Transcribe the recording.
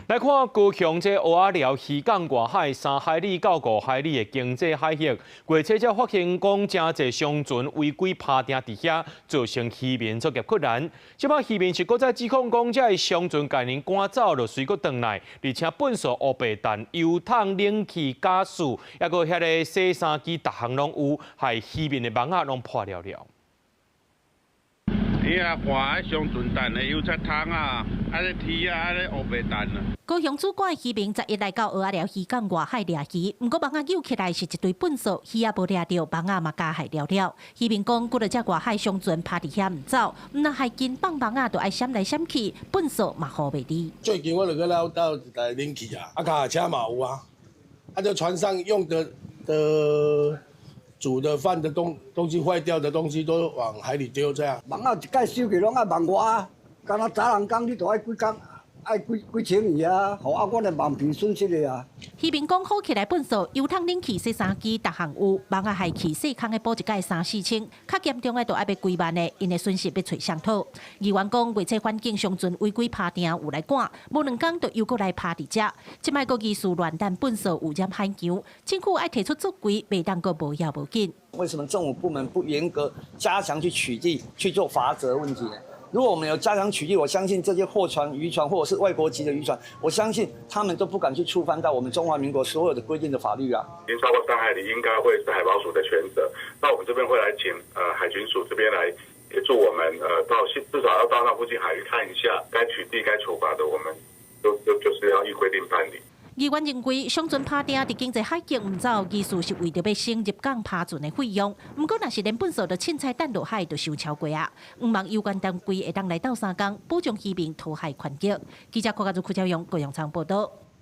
来看高雄这蚵仔寮渔港外海3海里到5海里的经济海域，过去才发现讲真侪商船违规趴定伫遐，造成渔民作业困难。即摆渔民是搁再指控讲，这个商船家人赶走就随搁转来，而且本数乌白弹、油桶、冷气、加速，还搁遐个洗衫机，逐项拢有，害渔民的网仔拢破了了。 伊啊，换迄上船弹的油漆桶啊，咧铁啊，咧乌白弹啊。高雄主管渔民11来到蚵仔寮渔港外海掠鱼，不过网仔游起来是一堆粪扫，鱼也无掠到，网仔嘛加害了了。渔民讲，几落只外海商船趴伫遐唔走，唔那海紧放网仔，就爱闪来闪去，粪扫嘛好袂离。最近我就去捞到一台冷气啊，卡车嘛有啊，就船上用的煮的饭的东西坏掉的东西都往海里丢，这样。网仔一届收起拢爱万外啊，敢若早人讲你都爱几工，爱几千元啊，互我的网皮损失的啊。渔民讲好起来粪扫，油桶、冷气、洗衫机，逐项有，网仔害去细空的补一届3、4千，较严重的就爱要几万的，因的损失要找谁讨？议员讲，卫生环境商船违规趴定有来赶，无2天就又过来趴伫遮，即摆个疑似乱弹粪扫污染海洋，政府爱提出作为，袂当个无要无紧。为什么政府部门不严格加强去取缔、去做罚则问题呢？如果我们有加强取缔，我相信这些货船、渔船或者是外国籍的渔船，我相信他们都不敢去触犯到我们中华民国所有的规定的法律啊。已经超过3海里，应该会是海保署的全责。那我们这边会来请海巡署这边来协助我们至少要到那附近海域看一下，该取缔、该处罚的，我们就是要依规定办理。 议员认为，商船趴定伫经济海域唔走，疑似是为着要省入港趴船的费用。不过，若是连粪扫就凊彩弹落海，就伤超过啊！毋望有关单位会当来斗3工，保障渔民脱害权益。记者柯家珠、柯兆勇、高阳昌报道。